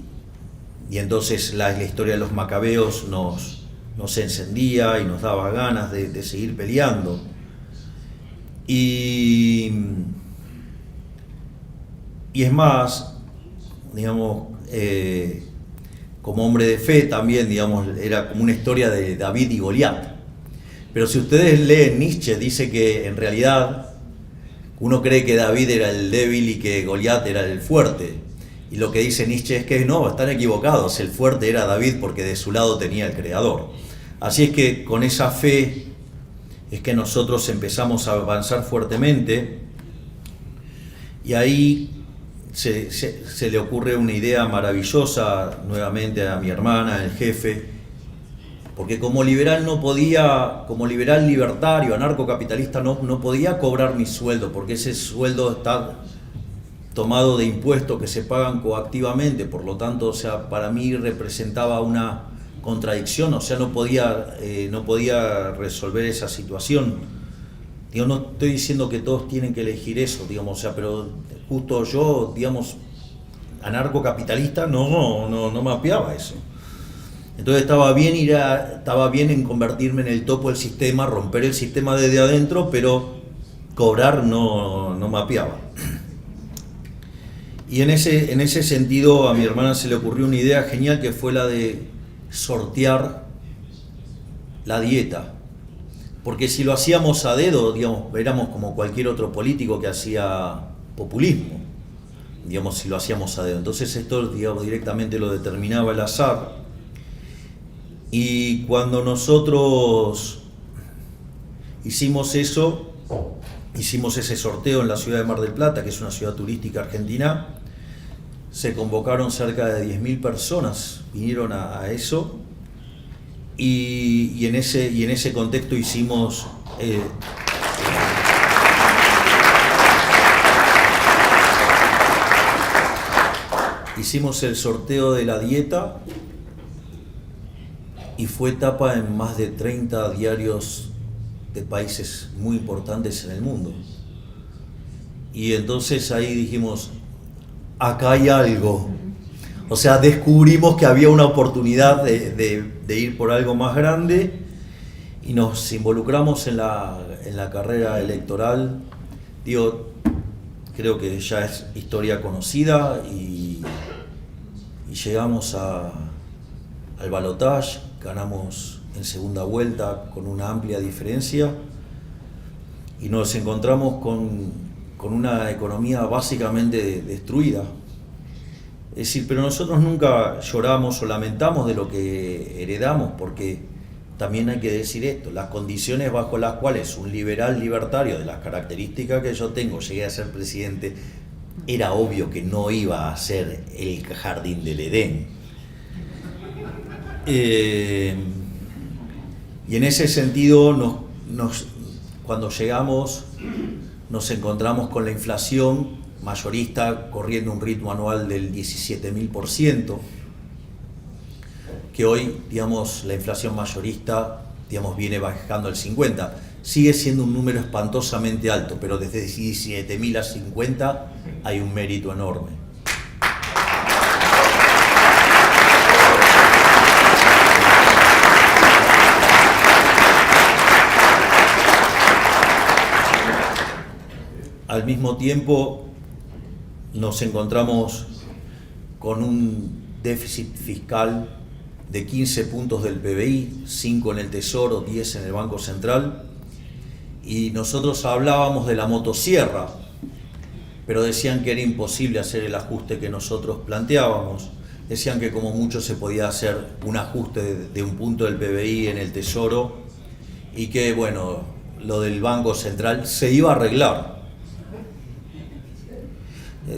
entonces la historia de los macabeos nos encendía y nos daba ganas de seguir peleando. Y es más, como hombre de fe también, era como una historia de David y Goliat. Pero si ustedes leen Nietzsche, dice que en realidad uno cree que David era el débil y que Goliat era el fuerte. Y lo que dice Nietzsche es que no, están equivocados, el fuerte era David porque de su lado tenía el Creador. Así es que con esa fe es que nosotros empezamos a avanzar fuertemente y ahí se le ocurre una idea maravillosa nuevamente a mi hermana, el jefe, porque como liberal no podía, como liberal libertario, anarcocapitalista, no podía cobrar mi sueldo, porque ese sueldo está tomado de impuestos que se pagan coactivamente, por lo tanto, o sea, para mí representaba una contradicción, o sea, no podía resolver esa situación. Digo, no estoy diciendo que todos tienen que elegir eso, digamos, o sea, pero justo yo, digamos, anarcocapitalista no mapeaba eso. Entonces estaba bien en convertirme en el topo del sistema, romper el sistema desde adentro, pero cobrar no mapeaba. Y en ese sentido a mi hermana se le ocurrió una idea genial que fue la de sortear la dieta. Porque si lo hacíamos a dedo, digamos, éramos como cualquier otro político que hacía populismo, digamos, si lo hacíamos a dedo. Entonces esto, digamos, directamente lo determinaba el azar. Y cuando nosotros hicimos eso, hicimos ese sorteo en la ciudad de Mar del Plata, que es una ciudad turística argentina, se convocaron cerca de 10.000 personas, vinieron a eso, y en ese contexto hicimos el sorteo de la dieta y fue tapa en más de 30 diarios de países muy importantes en el mundo. Y entonces ahí dijimos, acá hay algo. O sea, descubrimos que había una oportunidad de ir por algo más grande y nos involucramos en la carrera electoral. Digo, creo que ya es historia conocida y llegamos al balotaje, ganamos en segunda vuelta con una amplia diferencia y nos encontramos con una economía básicamente destruida. Es decir, pero nosotros nunca lloramos o lamentamos de lo que heredamos, porque también hay que decir esto, las condiciones bajo las cuales un liberal libertario de las características que yo tengo llegué a ser presidente, era obvio que no iba a ser el jardín del Edén. Y en ese sentido, cuando llegamos, nos encontramos con la inflación mayorista corriendo un ritmo anual del 17.000%, que hoy, digamos, la inflación mayorista, digamos, viene bajando al 50%. Sigue siendo un número espantosamente alto, pero desde 17.000 a 50 hay un mérito enorme. Al mismo tiempo, nos encontramos con un déficit fiscal de 15 puntos del PBI, 5 en el Tesoro, 10 en el Banco Central, y nosotros hablábamos de la motosierra, pero decían que era imposible hacer el ajuste que nosotros planteábamos. Decían que como mucho se podía hacer un ajuste de un punto del PBI en el Tesoro y que, bueno, lo del Banco Central se iba a arreglar.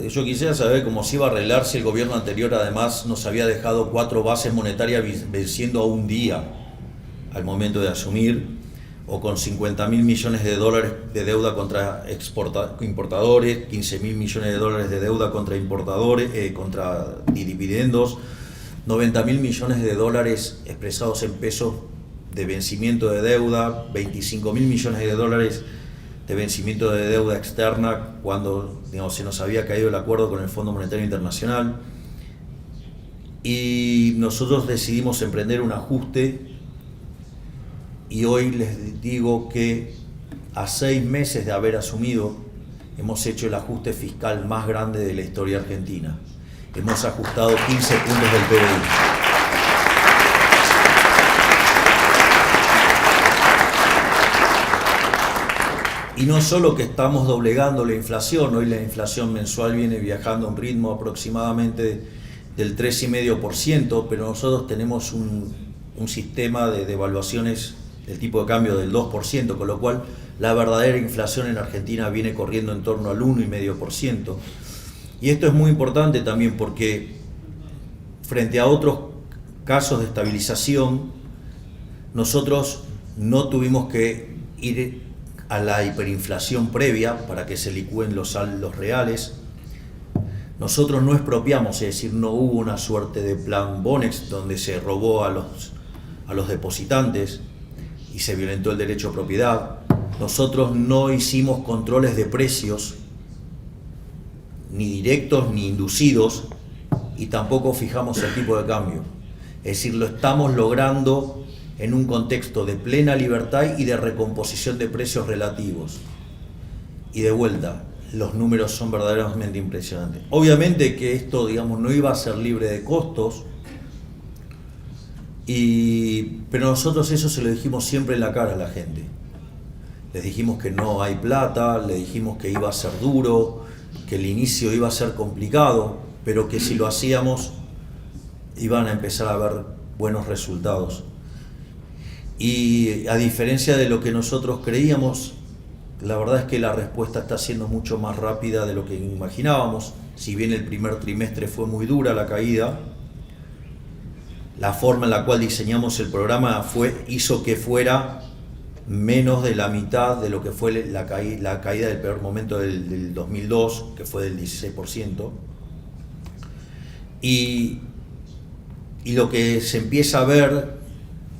Yo quisiera saber cómo se iba a arreglar si el gobierno anterior además nos había dejado 4 bases monetarias venciendo a un día al momento de asumir, o con 50.000 millones de dólares de deuda contra importadores, 15.000 millones de dólares de deuda contra importadores, contra dividendos, 90.000 millones de dólares expresados en pesos de vencimiento de deuda, 25.000 millones de dólares de vencimiento de deuda externa cuando, digamos, se nos había caído el acuerdo con el Fondo Monetario Internacional, y nosotros decidimos emprender un ajuste, y hoy les digo que a 6 meses de haber asumido hemos hecho el ajuste fiscal más grande de la historia argentina. Hemos ajustado 15 puntos del PBI. Y no solo que estamos doblegando la inflación, hoy la inflación mensual viene viajando a un ritmo aproximadamente del 3,5%, pero nosotros tenemos un sistema de devaluaciones el tipo de cambio del 2%, con lo cual la verdadera inflación en Argentina viene corriendo en torno al 1,5%. Y esto es muy importante también porque frente a otros casos de estabilización, nosotros no tuvimos que ir a la hiperinflación previa para que se licúen los saldos reales. Nosotros no expropiamos, es decir, no hubo una suerte de plan Bonex donde se robó a los depositantes y se violentó el derecho a propiedad. Nosotros no hicimos controles de precios, ni directos ni inducidos, y tampoco fijamos el tipo de cambio. Es decir, lo estamos logrando en un contexto de plena libertad y de recomposición de precios relativos. Y de vuelta, los números son verdaderamente impresionantes. Obviamente que esto, digamos, no iba a ser libre de costos, pero nosotros eso se lo dijimos siempre en la cara a la gente. Les dijimos que no hay plata, les dijimos que iba a ser duro, que el inicio iba a ser complicado, pero que si lo hacíamos iban a empezar a ver buenos resultados. Y a diferencia de lo que nosotros creíamos, la verdad es que la respuesta está siendo mucho más rápida de lo que imaginábamos. Si bien el primer trimestre fue muy dura la caída, la forma en la cual diseñamos el programa hizo que fuera menos de la mitad de lo que fue la caída del peor momento del 2002, que fue del 16%. Y lo que se empieza a ver,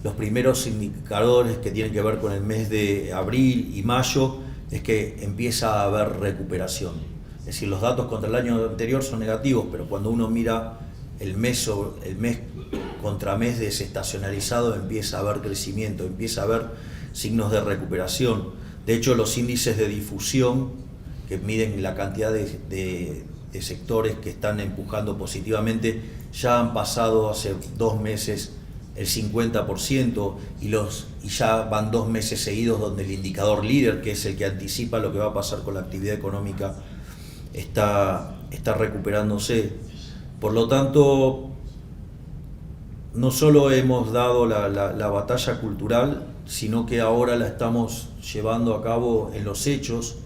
los primeros indicadores que tienen que ver con el mes de abril y mayo, es que empieza a haber recuperación. Es decir, los datos contra el año anterior son negativos, pero cuando uno mira el mes contra mes desestacionalizado, empieza a haber crecimiento, empieza a haber signos de recuperación. De hecho, los índices de difusión, que miden la cantidad de sectores que están empujando positivamente, ya han pasado hace 2 meses el 50%, y ya van 2 meses seguidos donde el indicador líder, que es el que anticipa lo que va a pasar con la actividad económica, está recuperándose. Por lo tanto, no solo hemos dado la batalla cultural, sino que ahora la estamos llevando a cabo en los hechos,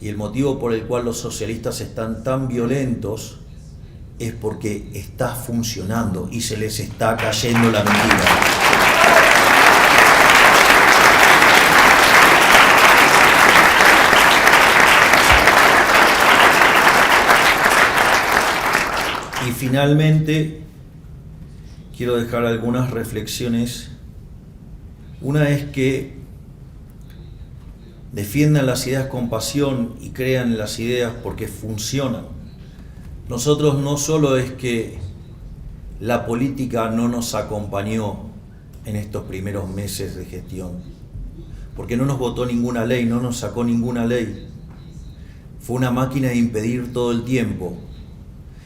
y el motivo por el cual los socialistas están tan violentos es porque está funcionando y se les está cayendo la mentira. Y finalmente, quiero dejar algunas reflexiones. Una es que defiendan las ideas con pasión y crean en las ideas porque funcionan. Nosotros no solo es que la política no nos acompañó en estos primeros meses de gestión, porque no nos votó ninguna ley, no nos sacó ninguna ley. Fue una máquina de impedir todo el tiempo.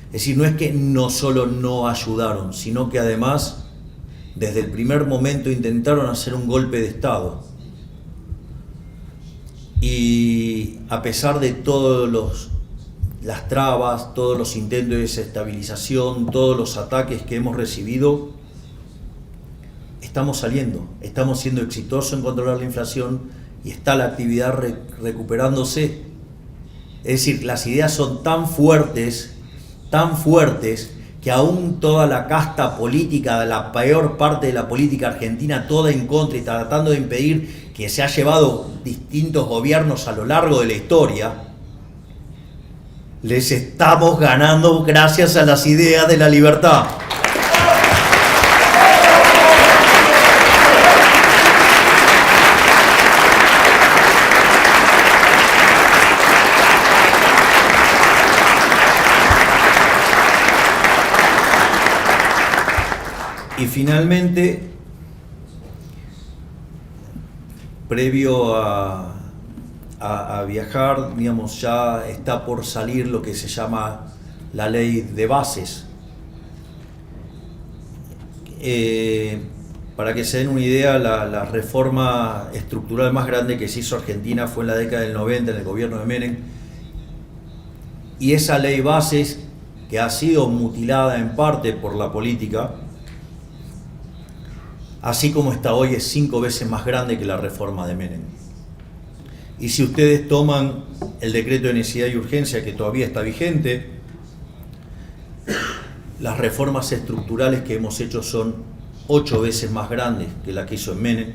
Es decir, no es que no solo no ayudaron, sino que además, desde el primer momento intentaron hacer un golpe de Estado. Y a pesar de todas las trabas, todos los intentos de desestabilización, todos los ataques que hemos recibido, estamos saliendo, estamos siendo exitosos en controlar la inflación y está la actividad recuperándose. Es decir, las ideas son tan fuertes, que aún toda la casta política, la peor parte de la política argentina, toda en contra y tratando de impedir, que se ha llevado distintos gobiernos a lo largo de la historia, les estamos ganando gracias a las ideas de la libertad. Y finalmente, previo a viajar, digamos, ya está por salir lo que se llama la ley de bases. Para que se den una idea, la reforma estructural más grande que se hizo Argentina fue en la década del 90, en el gobierno de Menem, y esa ley bases, que ha sido mutilada en parte por la política, así como está hoy, es 5 veces más grande que la reforma de Menem. Y si ustedes toman el decreto de necesidad y urgencia que todavía está vigente, las reformas estructurales que hemos hecho son 8 veces más grandes que la que hizo en Menem.